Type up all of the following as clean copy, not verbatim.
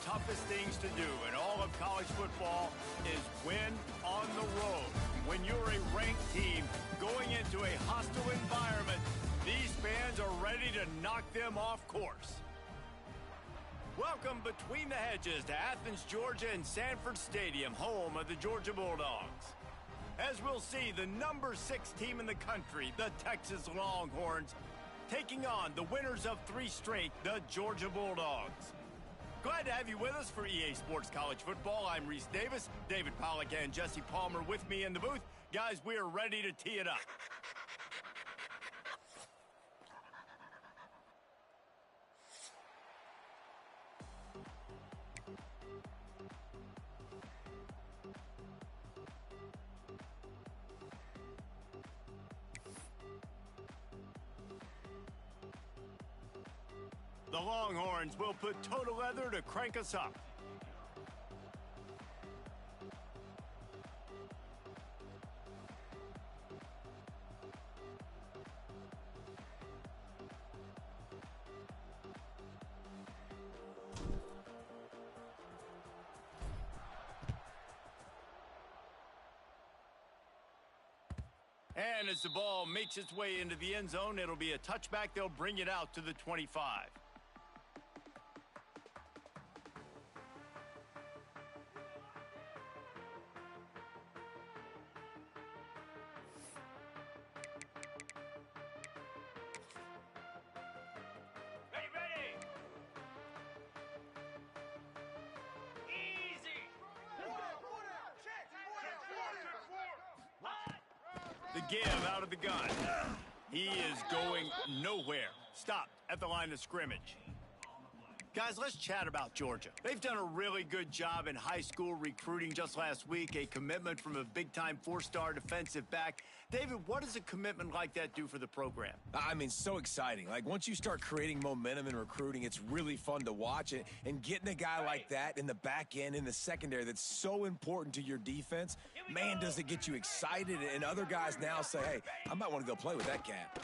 toughest things to do in all of college football is win on the road. When you're a ranked team going into a hostile environment, these fans are ready to knock them off course. Welcome between the hedges to Athens, Georgia and Sanford Stadium, home of the Georgia Bulldogs. As we'll see, the number 6 team in the country, the Texas Longhorns, taking on the winners of 3 straight, the Georgia Bulldogs. Glad to have you with us for EA Sports College Football. I'm Reese Davis, David Pollack and Jesse Palmer with me in the booth. Guys, we are ready to tee it up. The Longhorns will put total leather to crank us up. And as the ball makes its way into the end zone, it'll be a touchback. They'll bring it out to the 25. The give out of the gun. He is going nowhere. Stopped at the line of scrimmage. Guys, let's chat about Georgia. They've done a really good job in high school recruiting just last week, a commitment from a big-time 4-star defensive back. David, what does a commitment like that do for the program? I mean, so exciting. Like, once you start creating momentum in recruiting, it's really fun to watch it. And getting a guy like that in the back end, in the secondary, that's so important to your defense, man, does it get you excited. And other guys now say, hey, I might want to go play with that cat.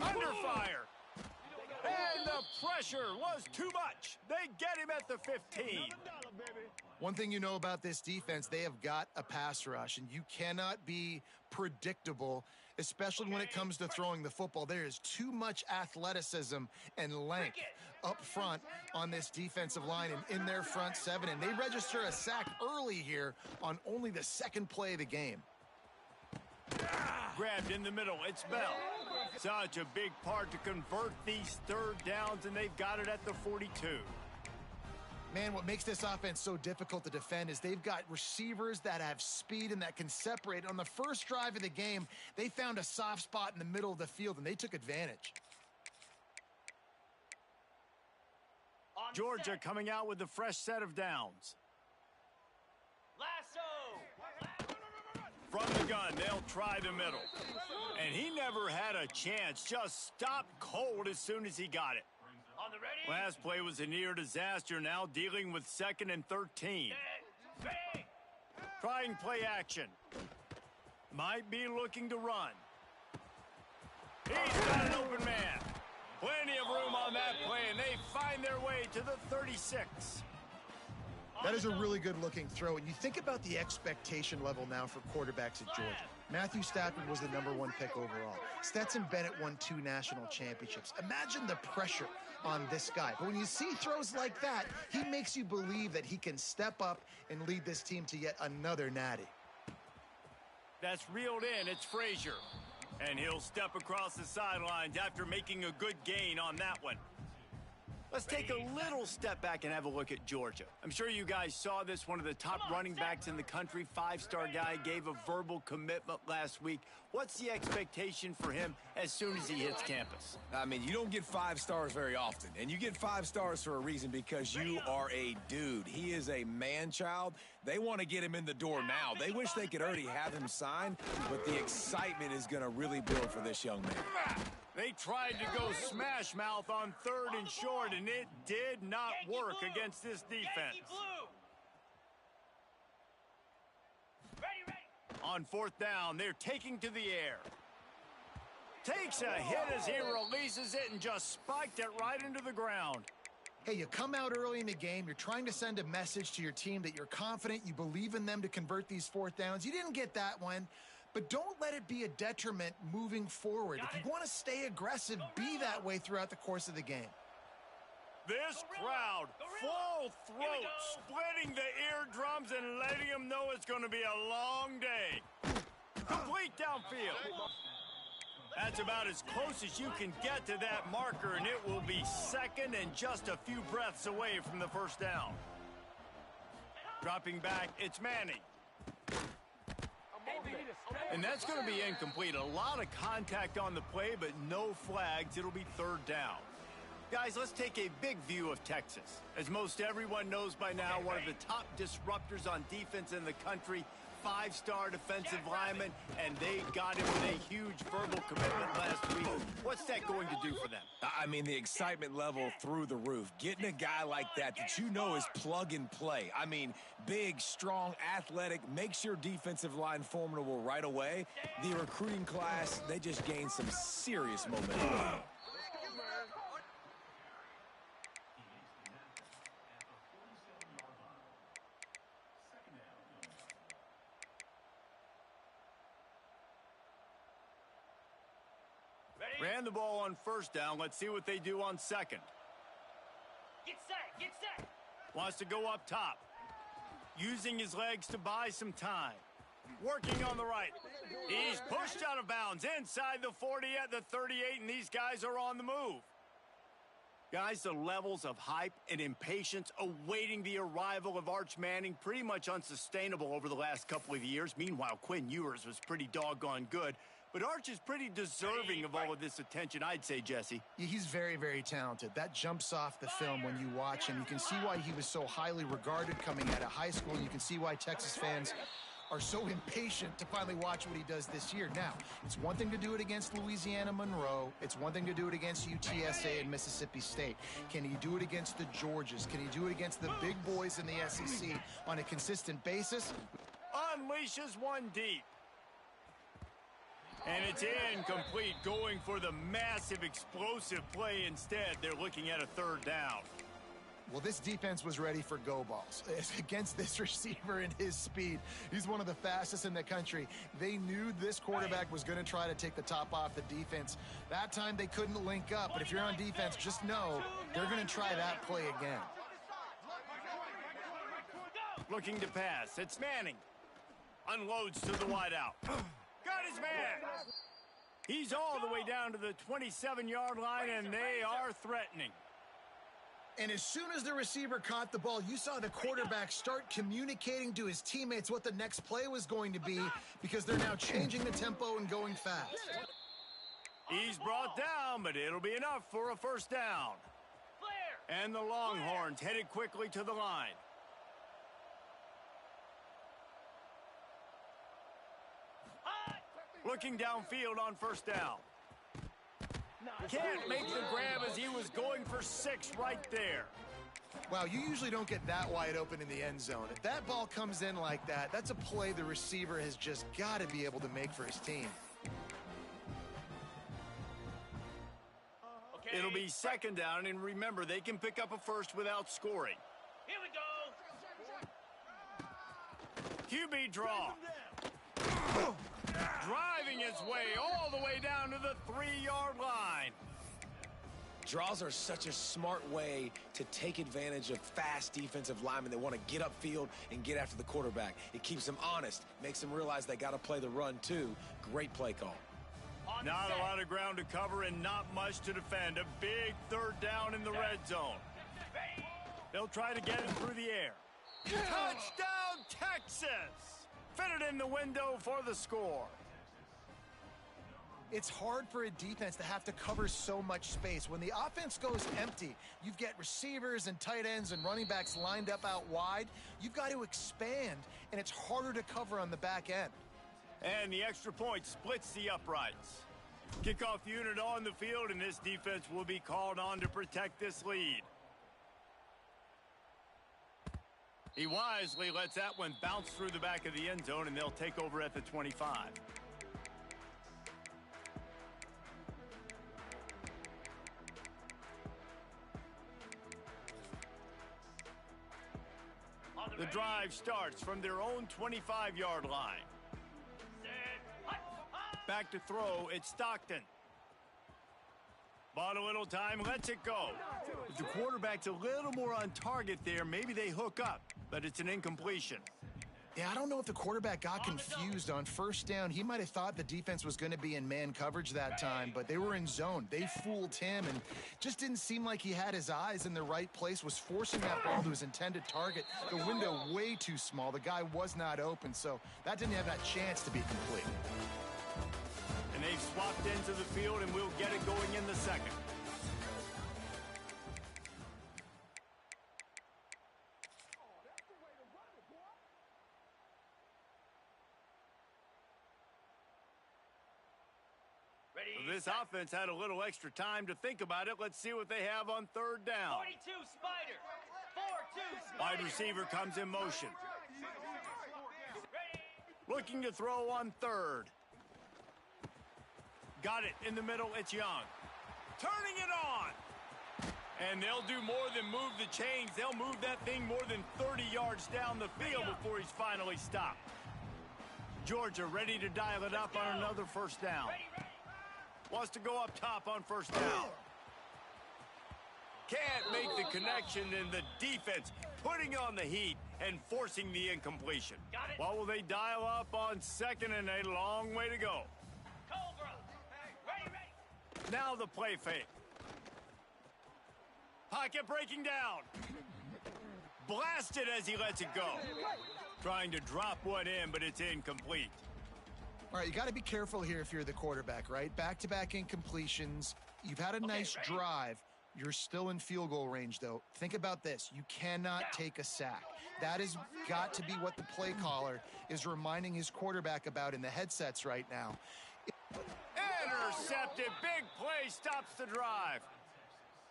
Under fire. And the pressure was too much. They get him at the 15. One thing you know about this defense, they have got a pass rush, and you cannot be predictable, especially when it comes to throwing the football. There is too much athleticism and length up front on this defensive line and in their front 7, and they register a sack early here on only the 2nd play of the game. Grabbed in the middle, it's Bell. Such a big part to convert these 3rd downs, and they've got it at the 42. Man, what makes this offense so difficult to defend is they've got receivers that have speed and that can separate. On the first drive of the game, they found a soft spot in the middle of the field, and they took advantage. Georgia coming out with a fresh set of downs. Lasso! From the gun, they'll try the middle. And he never had a chance, just stopped cold as soon as he got it. On the ready? Last play was a near disaster, now dealing with 2nd and 13. Ready? Trying play action. Might be looking to run. He's got an open man. Plenty of room on that play, and they find their way to the 36. That is a really good-looking throw, and you think about the expectation level now for quarterbacks at Georgia. Matthew Stafford was the #1 pick overall. Stetson Bennett won 2 national championships. Imagine the pressure on this guy. But when you see throws like that, he makes you believe that he can step up and lead this team to yet another natty. That's reeled in. It's Frazier. And he'll step across the sidelines after making a good gain on that one. Let's take a little step back and have a look at Georgia. I'm sure you guys saw this. One of the top running backs in the country, 5-star guy, gave a verbal commitment last week. What's the expectation for him as soon as he hits campus? I mean, you don't get 5 stars very often, and you get 5 stars for a reason, because you are a dude. He is a man-child. They want to get him in the door now. They wish they could already have him signed, but the excitement is going to really build for this young man. They tried to go smash mouth on 3rd and short, and it did not work against this defense. Ready. On 4th down, they're taking to the air. Takes a hit as he releases it and just spiked it right into the ground. Hey, you come out early in the game, you're trying to send a message to your team that you're confident, you believe in them to convert these fourth downs. You didn't get that one, but don't let it be a detriment moving forward. If you want to stay aggressive, be that way throughout the course of the game. This crowd, full throat, splitting the eardrums and letting them know it's going to be a long day. Complete downfield. That's about as close as you can get to that marker, and it will be second and just a few breaths away from the first down. Dropping back, it's Manning. And that's going to be incomplete. A lot of contact on the play, but no flags. It'll be third down. Guys, let's take a big view of Texas. As most everyone knows by now, one of the top disruptors on defense in the country, five-star defensive lineman, and they got him with a huge verbal commitment last week. What's that going to do for them? I mean, the excitement level through the roof. Getting a guy like that you know is plug and play. I mean, big, strong, athletic, makes your defensive line formidable right away. The recruiting class, they just gained some serious momentum. Ran the ball on first down. Let's see what they do on second. Get set, get set. Wants to go up top. Using his legs to buy some time. Working on the right. He's pushed out of bounds inside the 40 at the 38, and these guys are on the move. Guys, the levels of hype and impatience awaiting the arrival of Arch Manning pretty much unsustainable over the last couple of years. Meanwhile, Quinn Ewers was pretty doggone good. But Arch is pretty deserving of all of this attention, I'd say, Jesse. Yeah, he's very, very talented. That jumps off the film when you watch him. You can see why he was so highly regarded coming out of high school, and you can see why Texas fans are so impatient to finally watch what he does this year. Now, it's one thing to do it against Louisiana Monroe. It's one thing to do it against UTSA and Mississippi State. Can he do it against the Georgias? Can he do it against the big boys in the SEC on a consistent basis? Unleashes one deep. And it's incomplete, going for the massive explosive play instead. They're looking at a third down. Well, this defense was ready for go balls. Against this receiver and his speed, he's one of the fastest in the country. They knew this quarterback was going to try to take the top off the defense. That time they couldn't link up, but if you're on defense, just know they're going to try that play again. Looking to pass. It's Manning. Unloads to the wideout. Got his man. He's all the way down to the 27-yard line, and they are threatening. And as soon as the receiver caught the ball, you saw the quarterback start communicating to his teammates what the next play was going to be, because they're now changing the tempo and going fast. He's brought down, but it'll be enough for a first down. And the Longhorns headed quickly to the line. Looking downfield on first down. Can't make the grab as he was going for 6 right there. Wow, you usually don't get that wide open in the end zone. If that ball comes in like that, that's a play the receiver has just got to be able to make for his team. Okay. It'll be second down, and remember, they can pick up a first without scoring. Here we go. QB draw. Driving his way all the way down to the 3-yard line. Draws are such a smart way to take advantage of fast defensive linemen that want to get upfield and get after the quarterback. It keeps them honest, makes them realize they got to play the run too. Great play call. Not a lot of ground to cover and not much to defend. A big third down in the red zone. They'll try to get it through the air. Touchdown, Texas! Fitted in the window for the score. It's hard for a defense to have to cover so much space. When the offense goes empty, you've got receivers and tight ends and running backs lined up out wide. You've got to expand, and it's harder to cover on the back end. And the extra point splits the uprights. Kickoff unit on the field, and this defense will be called on to protect this lead. He wisely lets that one bounce through the back of the end zone, and they'll take over at the 25. The drive starts from their own 25-yard line. Back to throw, it's Stockton. Bought a little time, lets it go. If the quarterback's a little more on target there, maybe they hook up, but it's an incompletion. Yeah, I don't know if the quarterback got confused on first down. He might have thought the defense was going to be in man coverage that time, but they were in zone. They fooled him and just didn't seem like he had his eyes in the right place, was forcing that ball to his intended target. The window way too small. The guy was not open, so that didn't have that chance to be complete. And they've swapped into the field, and we'll get it going in the second. This offense had a little extra time to think about it. Let's see what they have on third down. 42 Spider. 4-2 Spider. Wide receiver comes in motion. Looking to throw on third. Got it in the middle. It's Young. Turning it on. And they'll do more than move the chains. They'll move that thing more than 30 yards down the field before he's finally stopped. Georgia ready to dial it up on another first down. Wants to go up top on first down. Can't make the connection, and the defense putting on the heat and forcing the incompletion. What will they dial up on second, and a long way to go? Cobra. Ready. Now the play fake. Pocket breaking down. Blasted as he lets it go. Trying to drop one in, but it's incomplete. All right, you got to be careful here if you're the quarterback, right? Back-to-back incompletions. You've had a nice drive. You're still in field goal range, though. Think about this. You cannot take a sack. That has got to be what the play caller is reminding his quarterback about in the headsets right now. Intercepted. Big play stops the drive.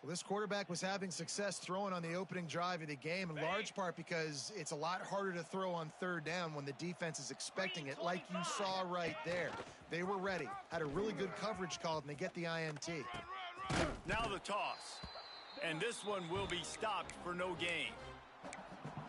Well, this quarterback was having success throwing on the opening drive of the game, in large part because it's a lot harder to throw on third down when the defense is expecting it, like you saw right there. They were ready, had a really good coverage call, and they get the INT. Now the toss. And this one will be stopped for no gain.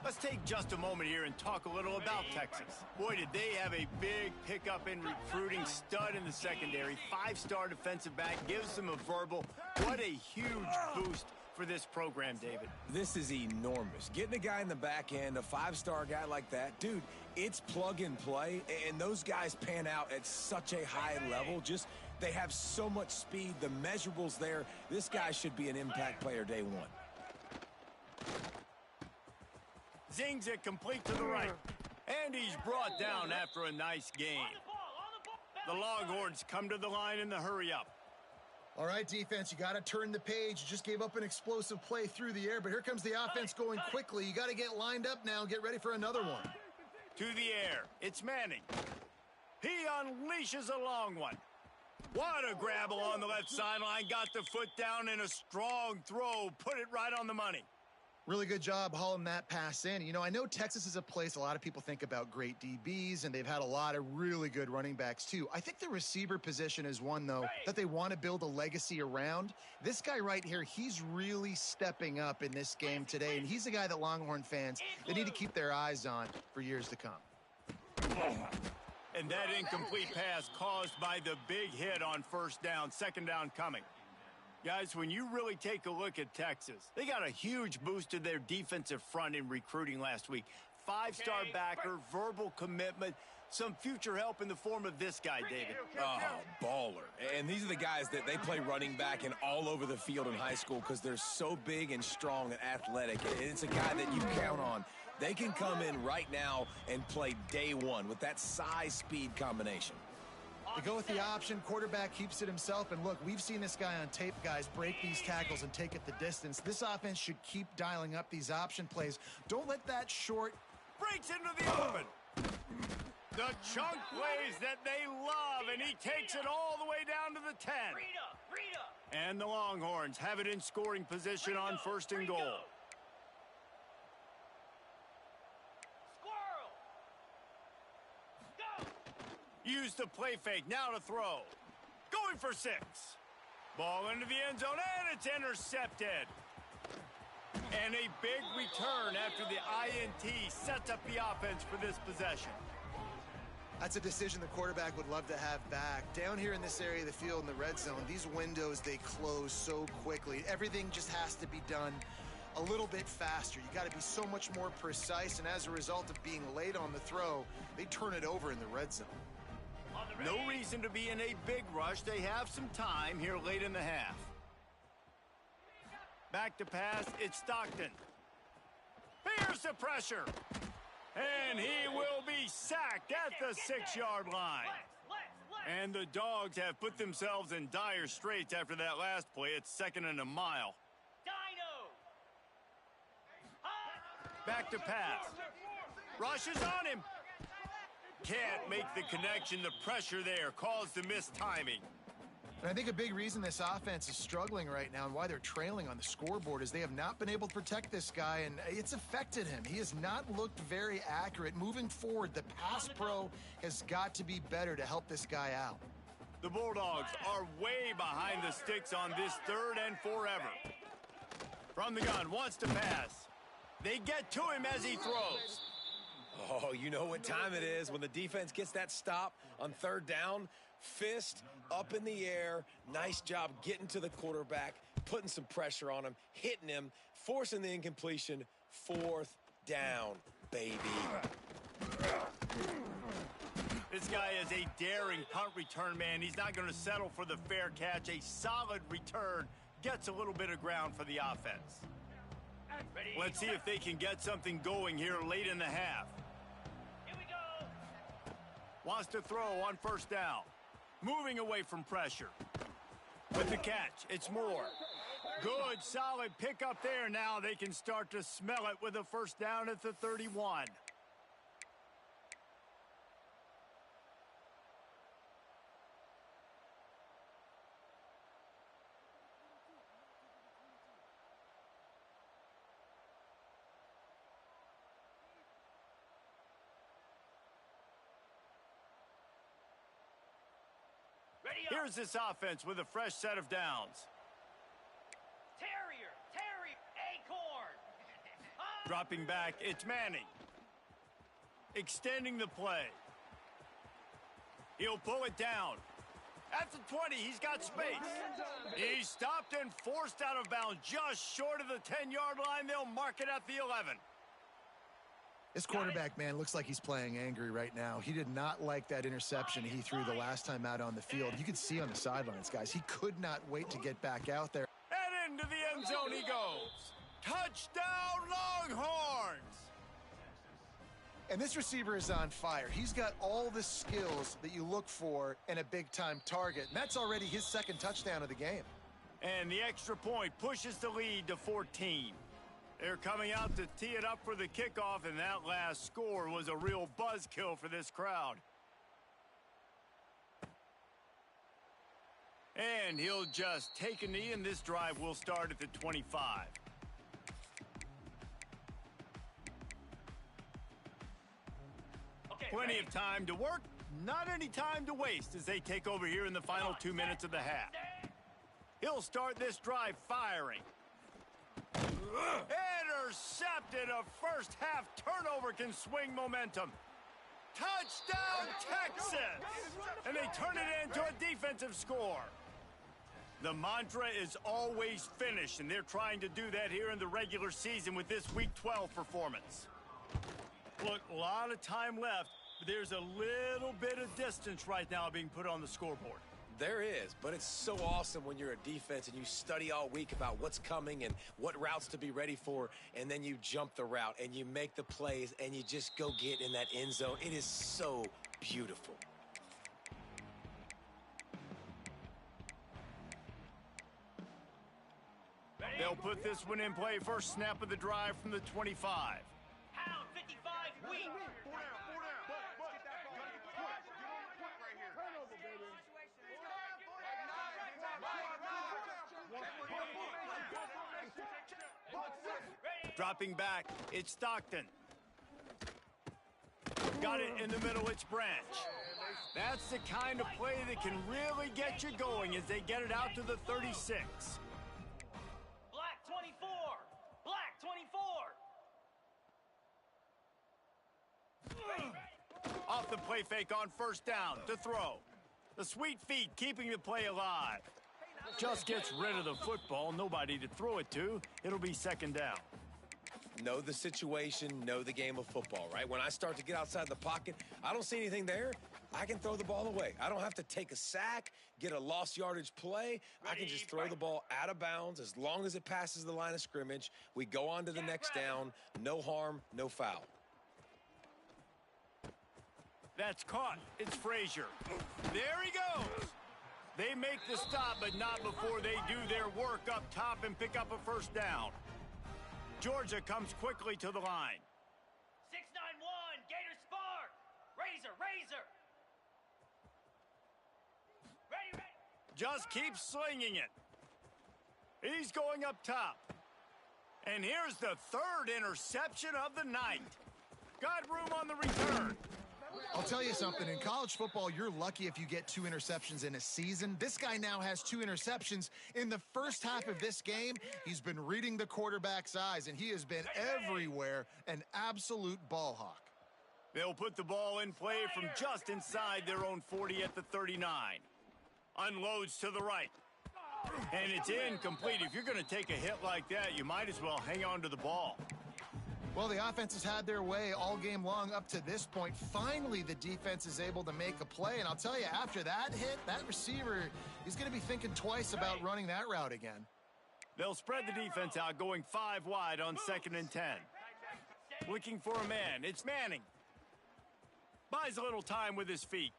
Let's take just a moment here and talk a little about Texas. Boy, did they have a big pickup in recruiting. Stud in the secondary. 5-star defensive back. Gives them a verbal. What a huge boost for this program, David. This is enormous. Getting a guy in the back end, a 5-star guy like that, dude, it's plug and play, and those guys pan out at such a high level. Just, they have so much speed. The measurables there. This guy should be an impact player day one. Zings it complete to the right. And he's brought down after a nice gain. The Longhorns come to the line in the hurry-up. All right, defense, you got to turn the page. You just gave up an explosive play through the air, but here comes the offense going quickly. You got to get lined up now and get ready for another one. To the air. It's Manning. He unleashes a long one. What a grab along the left sideline. Got the foot down in a strong throw. Put it right on the money. Really good job hauling that pass in. You know, I know Texas is a place a lot of people think about great DBs, and they've had a lot of really good running backs, too. I think the receiver position is one, though, that they want to build a legacy around. This guy right here, he's really stepping up in this game today, and he's a guy that Longhorn fans, they need to keep their eyes on for years to come. And that incomplete pass caused by the big hit on first down, second down coming. Guys, when you really take a look at Texas, they got a huge boost to their defensive front in recruiting last week. 5-star backer, verbal commitment, some future help in the form of this guy, David. Oh, baller. And these are the guys that they play running back and all over the field in high school because they're so big and strong and athletic. And it's a guy that you count on. They can come in right now and play day one with that size-speed combination. They go with the option. Quarterback keeps it himself. And look, we've seen this guy on tape, guys, break these tackles and take it the distance. This offense should keep dialing up these option plays. Don't let that short. Breaks into the open. The chunk plays that they love, and he takes it all the way down to the 10. And the Longhorns have it in scoring position on first and goal. Use the play fake, now to throw. Going for 6. Ball into the end zone, and it's intercepted. And a big return after the INT sets up the offense for this possession. That's a decision the quarterback would love to have back. Down here in this area of the field in the red zone, these windows, they close so quickly. Everything just has to be done a little bit faster. You got to be so much more precise, and as a result of being late on the throw, they turn it over in the red zone. No reason to be in a big rush. They have some time here late in the half. Back to pass, it's Stockton. Here's the pressure. And he will be sacked at the 6-yard line. And the Dogs have put themselves in dire straits after that last play. It's 2nd and a mile. Back to pass. Rushes on him. Can't make the connection. The pressure there caused the missed timing. And I think a big reason this offense is struggling right now and why they're trailing on the scoreboard is they have not been able to protect this guy, and it's affected him. He has not looked very accurate. Moving forward, the pass pro has got to be better to help this guy out. The Bulldogs are way behind the sticks on this 3rd and forever. From the gun, wants to pass. They get to him as he throws. Oh, you know what time it is when the defense gets that stop on 3rd down. Fist up in the air. Nice job getting to the quarterback, putting some pressure on him, hitting him, forcing the incompletion. 4th down, baby. This guy is a daring punt return man. He's not going to settle for the fair catch. A solid return gets a little bit of ground for the offense. Let's see if they can get something going here late in the half. Here we go. Wants to throw on 1st down. Moving away from pressure. With the catch, it's Moore. Good, solid pickup there. Now they can start to smell it with a 1st down at the 31. Here's this offense with a fresh set of downs. Terrier, Acorn. Dropping back, it's Manning. Extending the play. He'll pull it down. At the 20, he's got space. He's stopped and forced out of bounds just short of the 10-yard line. They'll mark it at the 11. This quarterback, man, looks like he's playing angry right now. He did not like that interception he threw the last time out on the field. You could see on the sidelines, guys. He could not wait to get back out there. And into the end zone he goes. Touchdown, Longhorns! And this receiver is on fire. He's got all the skills that you look for in a big-time target. And that's already his 2nd touchdown of the game. And the extra point pushes the lead to 14. They're coming out to tee it up for the kickoff, and that last score was a real buzzkill for this crowd. And he'll just take a knee, and this drive will start at the 25. Plenty of time to work, not any time to waste as they take over here in the final 2 minutes of the half. He'll start this drive firing. Intercepted. A first half turnover can swing momentum. Touchdown, Texas! And they turn it into a defensive score. The mantra is always finish, and they're trying to do that here in the regular season with this Week 12 performance. Look, a lot of time left, but there's a little bit of distance right now being put on the scoreboard. There is, but it's so awesome when you're a defense and you study all week about what's coming and what routes to be ready for, and then you jump the route and you make the plays and you just go get in that end zone. It is so beautiful. They'll put this one in play. First snap of the drive from the 25. Pound 55 weak. Dropping back, it's Stockton. Got it in the middle, it's Branch. That's the kind of play that can really get you going as they get it out to the 36. Black 24. Black 24. Off the play fake on first down to throw. The sweet feet keeping the play alive. Just gets rid of the football, nobody to throw it to. It'll be second down. Know the situation, know the game of football, right? When I start to get outside the pocket, I don't see anything there. I can throw the ball away. I don't have to take a sack, get a lost yardage play. I can just throw the ball out of bounds as long as it passes the line of scrimmage. We go on to the next down. No harm, no foul. That's caught. It's Frazier. There he goes. They make the stop, but not before they do their work up top and pick up a first down. Georgia comes quickly to the line. 6-9-1, Gator Spark. Razor, razor. Ready. Just keeps slinging it. He's going up top. And here's the third interception of the night. Got room on the return. I'll tell you something, in college football, you're lucky if you get 2 interceptions in a season. This guy now has 2 interceptions. In the first half of this game, he's been reading the quarterback's eyes, and he has been everywhere, an absolute ball hawk. They'll put the ball in play from just inside their own 40 at the 39. Unloads to the right. And it's incomplete. If you're going to take a hit like that, you might as well hang on to the ball. Well, the offense has had their way all game long up to this point. Finally, the defense is able to make a play. And I'll tell you, after that hit, that receiver is going to be thinking twice about running that route again. They'll spread the defense out, going 5 wide on 2nd and 10. Looking for a man. It's Manning. Buys a little time with his feet.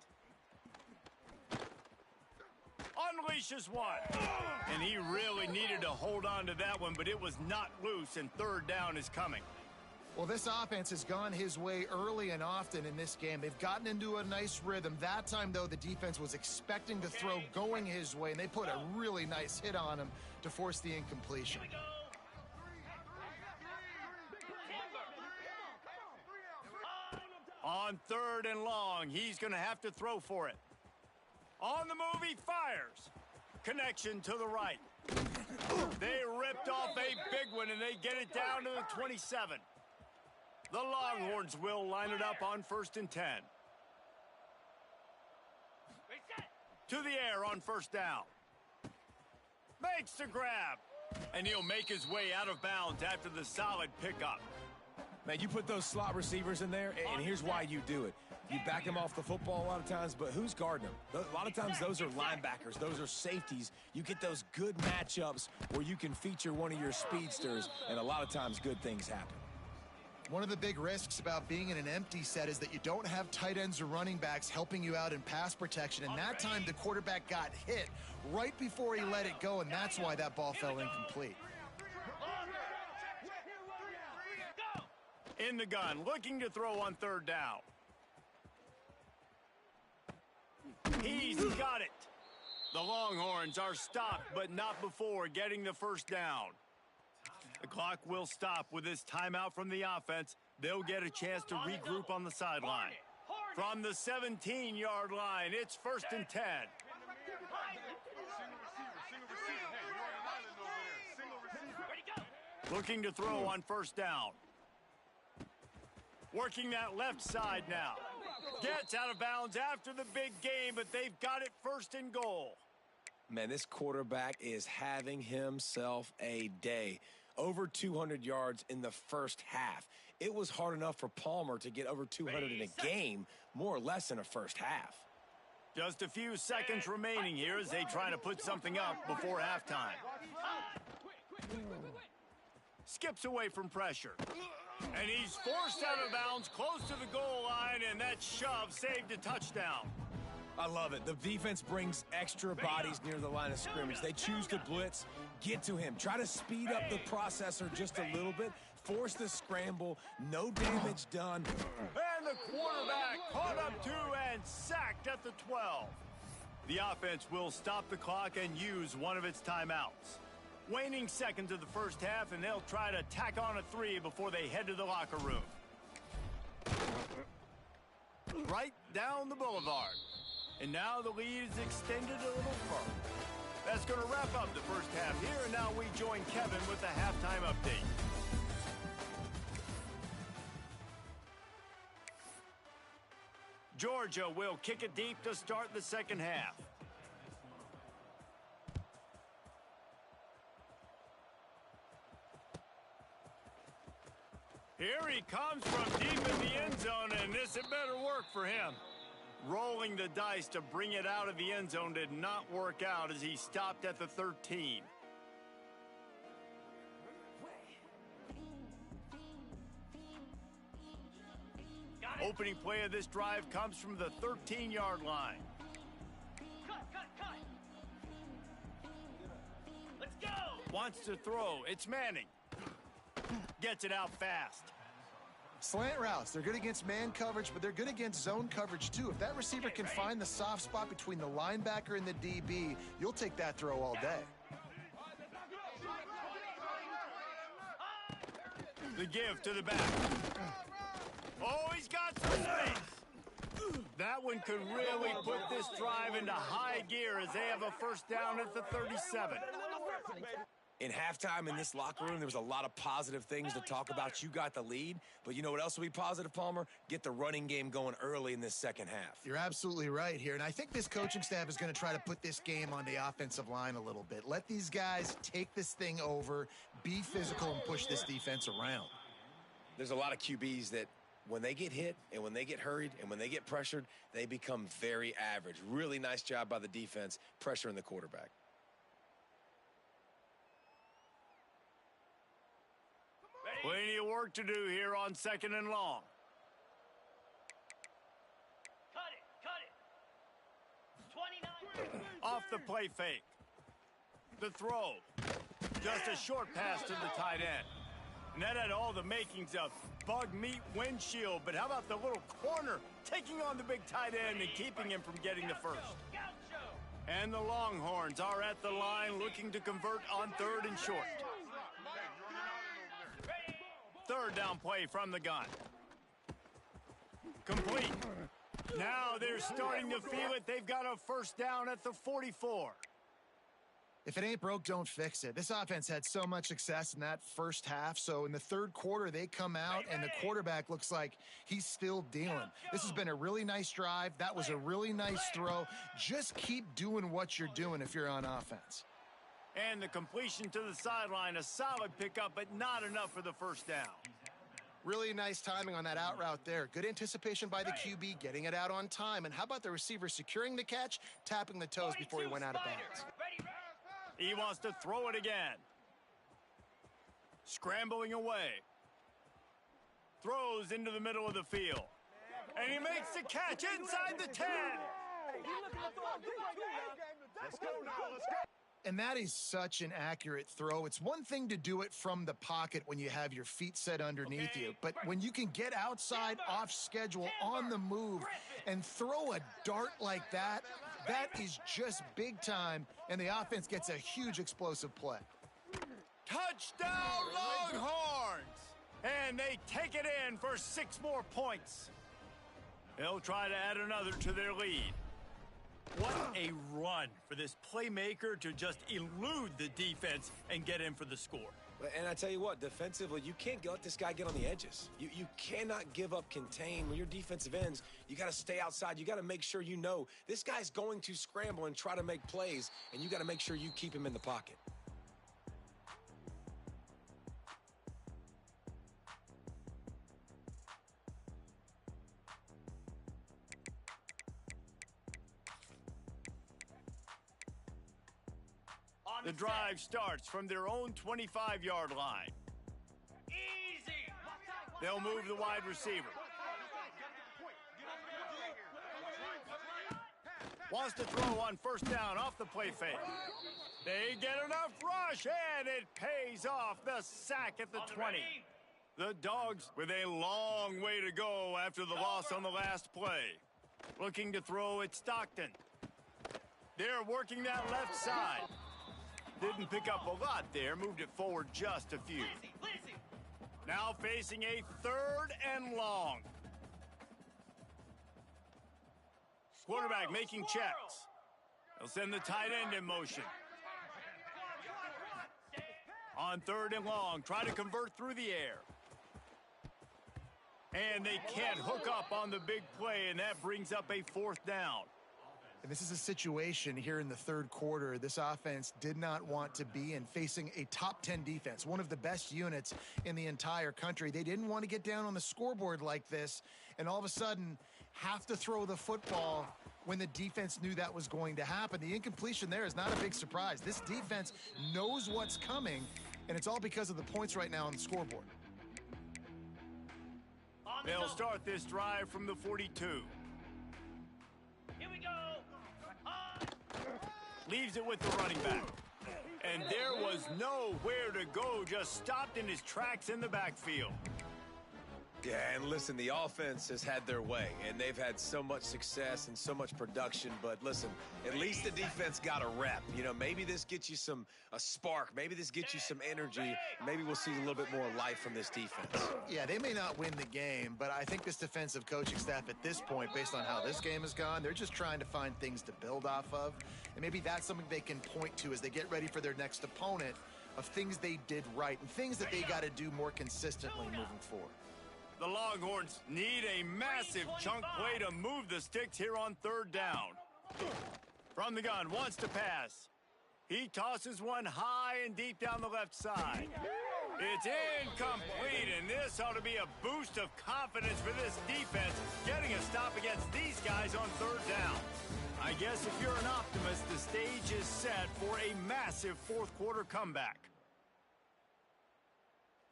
Unleashes one. And he really needed to hold on to that one, but it was not loose, and third down is coming. Well, this offense has gone his way early and often in this game. They've gotten into a nice rhythm. That time, though, the defense was expecting to throw going his way, and they put a really nice hit on him to force the incompletion. On 3rd and long, he's going to have to throw for it. On the move, he fires. Connection to the right. They ripped off a big one, and they get it down to the 27. The Longhorns will line it up on 1st and 10. To the air on first down. Makes the grab. And he'll make his way out of bounds after the solid pickup. Man, you put those slot receivers in there, and here's why you do it. You back them off the football a lot of times, but who's guarding them? A lot of times those are linebackers. Those are safeties. You get those good matchups where you can feature one of your speedsters, and a lot of times good things happen. One of the big risks about being in an empty set is that you don't have tight ends or running backs helping you out in pass protection. And that time the quarterback got hit right before he let it go, and that's why that ball fell incomplete. In the gun, looking to throw on 3rd down. He's got it. The Longhorns are stopped, but not before getting the first down. The clock will stop with this timeout from the offense. They'll get a chance to regroup on the sideline. From the 17-yard line, it's 1st and 10. Looking to throw on first down. Working that left side now. Gets out of bounds after the big game, but they've got it 1st and goal. Man, this quarterback is having himself a day. Over 200 yards in the first half. It was hard enough for Palmer to get over 200 in a game, more or less in a first half. Just a few seconds remaining here as they try to put something up before halftime. Skips away from pressure. And he's forced out of bounds close to the goal line, and that shove saved a touchdown. I love it. The defense brings extra bodies near the line of scrimmage. They choose to blitz, get to him, try to speed up the processor just a little bit, force the scramble, no damage done. And the quarterback caught up to and sacked at the 12. The offense will stop the clock and use one of its timeouts. Waning seconds of the first half, and they'll try to tack on a 3 before they head to the locker room. Right down the boulevard. And now the lead is extended a little further. That's going to wrap up the first half here, and now we join Kevin with the halftime update. Georgia will kick it deep to start the second half. Here he comes from deep in the end zone, and this had better work for him. Rolling the dice to bring it out of the end zone did not work out as he stopped at the 13. Opening play of this drive comes from the 13-yard line. Cut. Let's go. Wants to throw. It's Manning. Gets it out fast. Slant routes, they're good against man coverage, but they're good against zone coverage too. If that receiver can find the soft spot between the linebacker and the DB, you'll take that throw all day. The give to the back. Oh, he's got some space. That one could really put this drive into high gear as they have a first down at the 37. In halftime in this locker room, there was a lot of positive things to talk about. You got the lead, but you know what else will be positive, Palmer? Get the running game going early in this second half. You're absolutely right here, and I think this coaching staff is going to try to put this game on the offensive line a little bit. Let these guys take this thing over, be physical, and push this defense around. There's a lot of QBs that when they get hit and when they get hurried and when they get pressured, they become very average. Really nice job by the defense pressuring the quarterback. Plenty of work to do here on second and long. Cut it. 29. Off the play fake. The throw. Just a short pass to the tight end. And that had all the makings of bug meat windshield. But how about the little corner taking on the big tight end and keeping him from getting the first? And the Longhorns are at the line looking to convert on third and short. Third down play from the gun. Complete. Now they're starting to feel it. They've got a first down at the 44. If it ain't broke, don't fix it. This offense had so much success in that first half, so in the third quarter, they come out, and the quarterback looks like he's still dealing. This has been a really nice drive. That was a really nice throw. Just keep doing what you're doing if you're on offense. And the completion to the sideline, a solid pickup, but not enough for the first down. Really nice timing on that out route there. Good anticipation by the QB, getting it out on time. And how about the receiver securing the catch, tapping the toes before he went out of bounds? He wants to throw it again. Scrambling away. Throws into the middle of the field. And he makes the catch inside the 10. Let's go now, let's go. And that is such an accurate throw. It's one thing to do it from the pocket when you have your feet set underneath you, but when you can get outside, off schedule, on the move, and throw a dart like that, that is just big time, and the offense gets a huge explosive play. Touchdown, Longhorns! And they take it in for 6 more points. They'll try to add another to their lead. What a run for this playmaker to just elude the defense and get in for the score. And I tell you what, defensively, you can't let this guy get on the edges. You cannot give up contain. When you're defensive ends, you got to stay outside. You got to make sure you know this guy's going to scramble and try to make plays, and you got to make sure you keep him in the pocket. The drive starts from their own 25-yard line. Easy. They'll move the wide receiver. Wants to throw on first down off the play fake. They get enough rush, and it pays off. The sack at the 20. The Dogs with a long way to go after the loss on the last play. Looking to throw at Stockton. They're working that left side. Didn't pick up a lot there, moved it forward just a few. Now facing a third and long. Quarterback making checks. They'll send the tight end in motion. On third and long, try to convert through the air. And they can't hook up on the big play, and that brings up a 4th down. And this is a situation here in the third quarter this offense did not want to be in, facing a top 10 defense, one of the best units in the entire country. They didn't want to get down on the scoreboard like this and all of a sudden have to throw the football when the defense knew that was going to happen. The incompletion there is not a big surprise. This defense knows what's coming, and it's all because of the points right now on the scoreboard. They'll start this drive from the 42. Here we go. Leaves it with the running back. And there was nowhere to go, just stopped in his tracks in the backfield. Yeah, and listen, the offense has had their way, and they've had so much success and so much production. But listen, at least the defense got a rep. You know, maybe this gets you a spark. Maybe this gets you some energy. Maybe we'll see a little bit more life from this defense. Yeah, they may not win the game, but I think this defensive coaching staff at this point, based on how this game has gone, they're just trying to find things to build off of. And maybe that's something they can point to as they get ready for their next opponent, of things they did right and things that they got to do more consistently moving forward. The Longhorns need a massive chunk play to move the sticks here on 3rd down. From the gun, wants to pass. He tosses one high and deep down the left side. It's incomplete, and this ought to be a boost of confidence for this defense, getting a stop against these guys on 3rd down. I guess if you're an optimist, the stage is set for a massive 4th quarter comeback.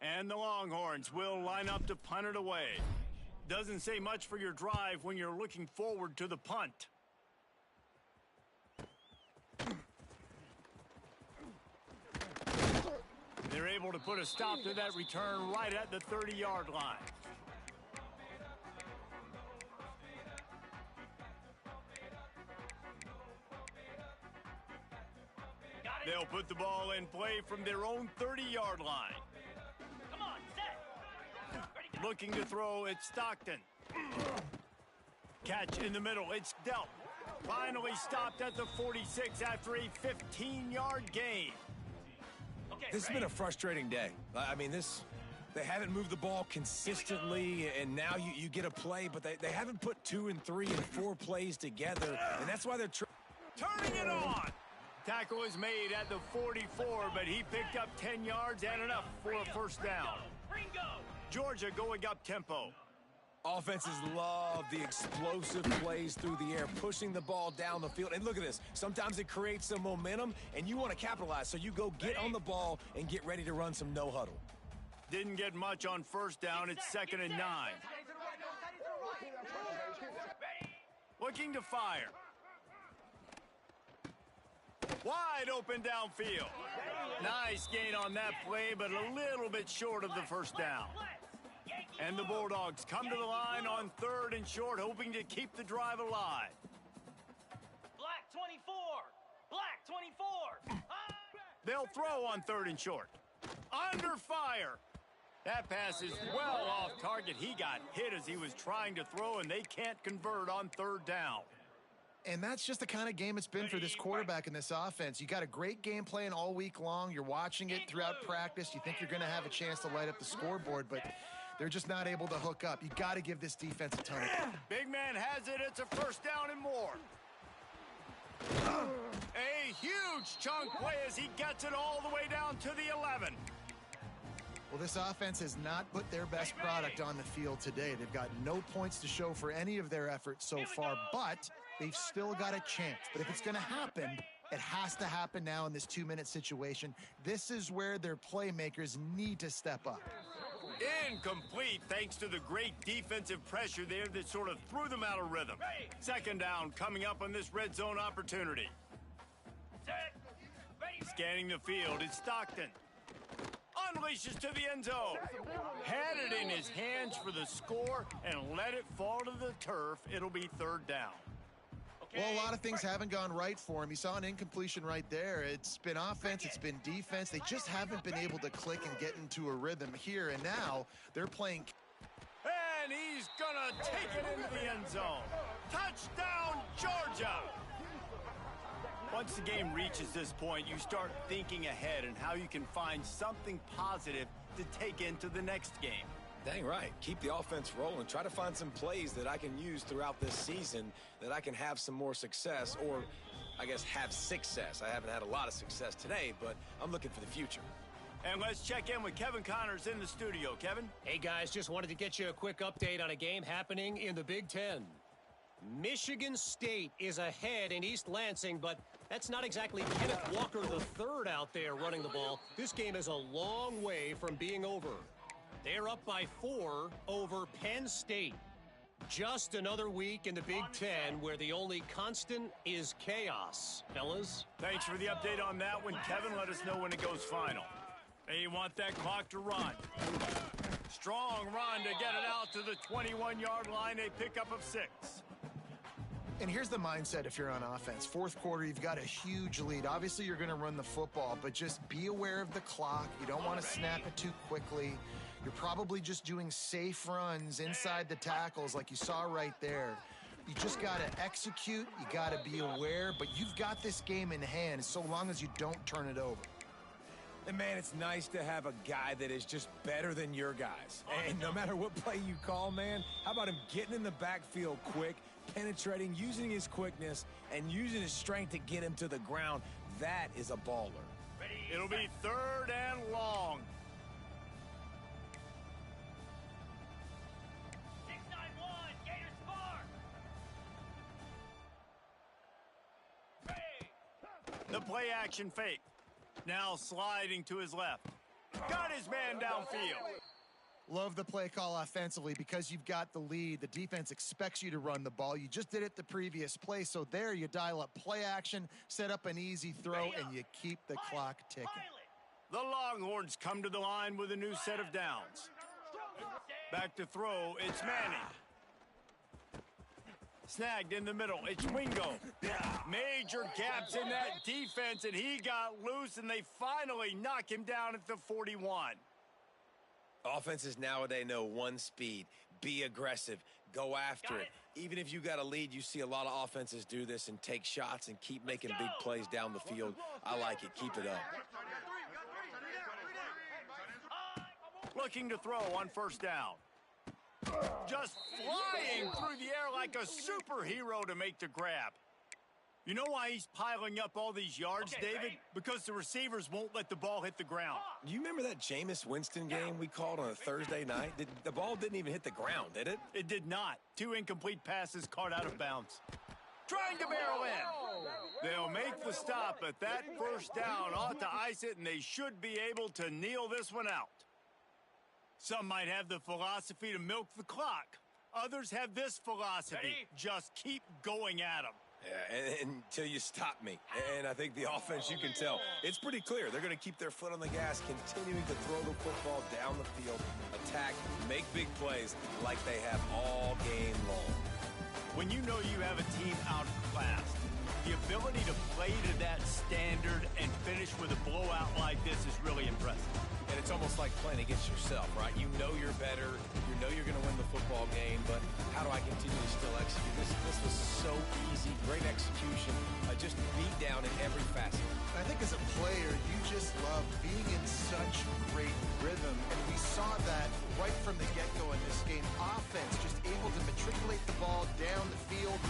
And the Longhorns will line up to punt it away. Doesn't say much for your drive when you're looking forward to the punt. They're able to put a stop to that return right at the 30-yard line. They'll put the ball in play from their own 30-yard line. Come on, set. Ready, go. Looking to throw, it's Stockton. Catch in the middle, it's dealt. Finally stopped at the 46 after a 15-yard gain. Okay, This has been a frustrating day. I mean, they haven't moved the ball consistently, and now you get a play, but they haven't put 2 and 3 and 4 plays together, and that's why they're Turning it on. Tackle is made at the 44, but he picked up 10 yards and enough for a 1st down. Ringo. Georgia going up tempo. Offenses love the explosive plays through the air, pushing the ball down the field. And look at this. Sometimes it creates some momentum, and you want to capitalize. So you go get on the ball and get ready to run some no-huddle. Didn't get much on 1st down. It's 2nd and 9. Looking to fire. Wide open downfield. Nice gain on that play, but a little bit short of the 1st down. And the Bulldogs come to the line on 3rd and short, hoping to keep the drive alive. Black 24. Black 24. They'll throw on 3rd and short. Under fire. That pass is well off target. He got hit as he was trying to throw, and they can't convert on 3rd down. And that's just the kind of game it's been for this quarterback and this offense. You got a great game plan all week long. You're watching it throughout practice. You think you're going to have a chance to light up the scoreboard, but they're just not able to hook up. You got to give this defense a ton of credit. Big man has it. It's a 1st down and more. A huge chunk play as he gets it all the way down to the 11. Well, this offense has not put their best product on the field today. They've got no points to show for any of their efforts so far, but they've still got a chance. But if it's going to happen, it has to happen now in this 2-minute situation. This is where their playmakers need to step up. Incomplete thanks to the great defensive pressure there that sort of threw them out of rhythm. 2nd down coming up on this red zone opportunity. Set. Ready. Scanning the field, it's Stockton. Unleashes to the end zone. Had it in his hands for the score and let it fall to the turf. It'll be 3rd down. Well, a lot of things haven't gone right for him. He saw an incompletion right there. It's been offense, it's been defense. They just haven't been able to click and get into a rhythm here. And now they're playing. And he's gonna take it into the end zone. Touchdown, Georgia! Once the game reaches this point, you start thinking ahead and how you can find something positive to take into the next game. Dang right. Keep the offense rolling. Try to find some plays that I can use throughout this season that I can have some more success, or I guess have success. I haven't had a lot of success today, but I'm looking for the future. And let's check in with Kevin Connors in the studio. Kevin? Hey, guys, just wanted to get you a quick update on a game happening in the Big Ten. Michigan State is ahead in East Lansing, but that's not exactly Kenneth Walker III out there running the ball. This game is a long way from being over. They're up by 4 over Penn State. Just another week in the Big Ten where the only constant is chaos, fellas. Thanks for the update on that one, Kevin. Let us know when it goes final. They want that clock to run. Strong run to get it out to the 21-yard line. A pickup of 6. And here's the mindset if you're on offense. Fourth quarter, you've got a huge lead. Obviously, you're going to run the football, but just be aware of the clock. You don't want to snap it too quickly. You're probably just doing safe runs inside the tackles like you saw right there. You just got to execute. You got to be aware, but you've got this game in hand so long as you don't turn it over. And, man, it's nice to have a guy that is just better than your guys. And no matter what play you call, man, how about him getting in the backfield quick, penetrating, using his quickness, and using his strength to get him to the ground? That is a baller. It'll be 3rd and long. 6-9-1, Gators spark. The play action fake. Now sliding to his left. Got his man downfield. Love the play call offensively because you've got the lead. The defense expects you to run the ball. You just did it the previous play, so there you dial up play action, set up an easy throw, and you keep the clock ticking. The Longhorns come to the line with a new set of downs. Back to throw, it's Manning. Snagged in the middle, it's Wingo. Major gaps in that defense, and he got loose, and they finally knock him down at the 41. Offenses nowadays know one speed. Be aggressive. Go after it. Even if you got a lead, you see a lot of offenses do this and take shots and keep making big plays down the field. I like it. Keep it up. Looking to throw on 1st down. Just flying through the air like a superhero to make the grab. You know why he's piling up all these yards, David? Because the receivers won't let the ball hit the ground. Do you remember that Jameis Winston game we called on a Thursday night? The ball didn't even hit the ground, did it? It did not. 2 incomplete passes caught out of bounds. Trying to barrel in. They'll make the stop, but that 1st down ought to ice it, and they should be able to kneel this one out. Some might have the philosophy to milk the clock. Others have this philosophy. Just keep going at them. Yeah, until you stop me. And I think the offense, you can tell, it's pretty clear. They're going to keep their foot on the gas, continuing to throw the football down the field, attack, make big plays like they have all game long. When you know you have a team outclassed, the ability to play to that standard and finish with a blowout like this is really impressive. And it's almost like playing against yourself, right? You know you're better. You know you're going to win the football game, but how do I continue to still execute? This was so easy. Great execution. Just beat down in every facet. I think as a player, you just love being in such great rhythm, and we saw that right from the get-go in this game. Offense just able to matriculate the ball down the field,